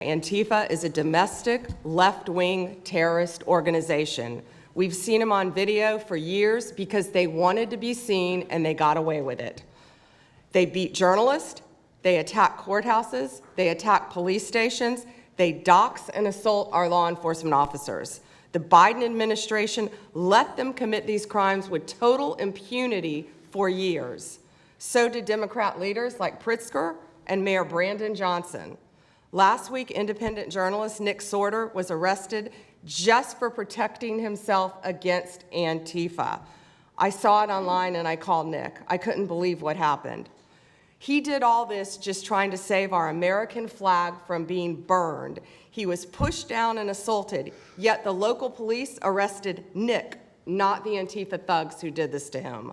Antifa is a domestic left-wing terrorist organization. We've seen them on video for years because they wanted to be seen and they got away with it. They beat journalists, they attack courthouses, they attack police stations, they dox and assault our law enforcement officers. The Biden administration let them commit these crimes with total impunity for years. So did Democrat leaders like Pritzker and Mayor Brandon Johnson. Last week, independent journalist Nick Sorter was arrested just for protecting himself against Antifa. I saw it online and I called Nick. I couldn't believe what happened. He did all this just trying to save our American flag from being burned. He was pushed down and assaulted, yet the local police arrested Nick, not the Antifa thugs who did this to him.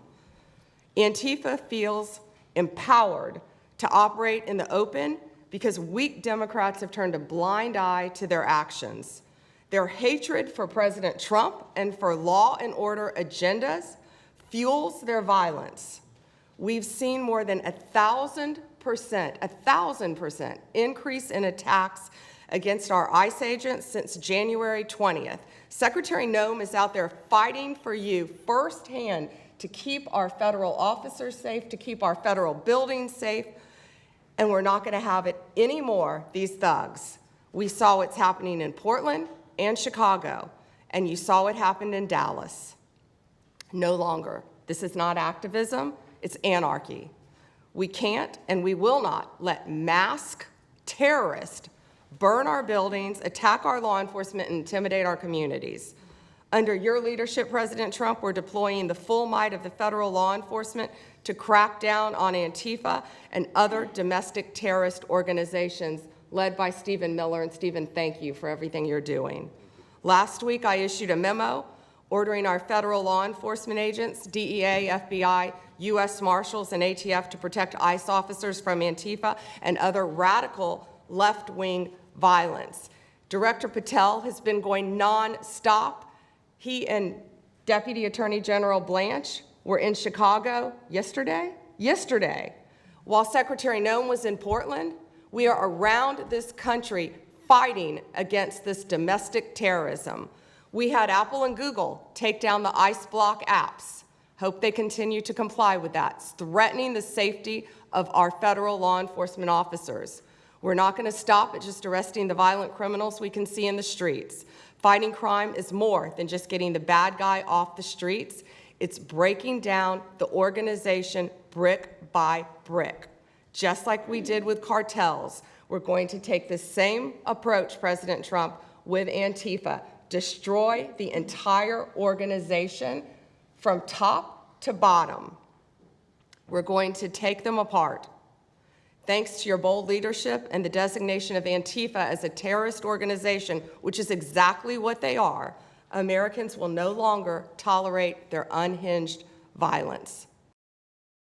Antifa feels empowered to operate in the open because weak Democrats have turned a blind eye to their actions. Their hatred for President Trump and for law and order agendas fuels their violence. We've seen more than 1,000% increase in attacks against our ICE agents since January 20th. Secretary Noem is out there fighting for you firsthand to keep our federal officers safe, to keep our federal buildings safe, and we're not going to have it anymore, these thugs. We saw what's happening in Portland and Chicago, and you saw what happened in Dallas. No longer. This is not activism, it's anarchy. We can't and we will not let masked terrorists burn our buildings, attack our law enforcement, and intimidate our communities. Under your leadership, President Trump, we're deploying the full might of the federal law enforcement to crack down on Antifa and other domestic terrorist organizations led by Stephen Miller. And Stephen, thank you for everything you're doing. Last week, I issued a memo ordering our federal law enforcement agents, DEA, FBI, U.S. Marshals, and ATF to protect ICE officers from Antifa and other radical left-wing violence. Director Patel has been going non-stop. He and Deputy Attorney General Blanche were in Chicago yesterday. While Secretary Noem was in Portland, we are around this country fighting against this domestic terrorism. We had Apple and Google take down the ICE block apps. Hope they continue to comply with that. It's threatening the safety of our federal law enforcement officers. We're not going to stop at just arresting the violent criminals we can see in the streets. Fighting crime is more than just getting the bad guy off the streets. It's breaking down the organization brick by brick. Just like we did with cartels, we're going to take the same approach, President Trump, with Antifa. Destroy the entire organization from top to bottom. We're going to take them apart. Thanks to your bold leadership and the designation of Antifa as a terrorist organization, which is exactly what they are, Americans will no longer tolerate their unhinged violence.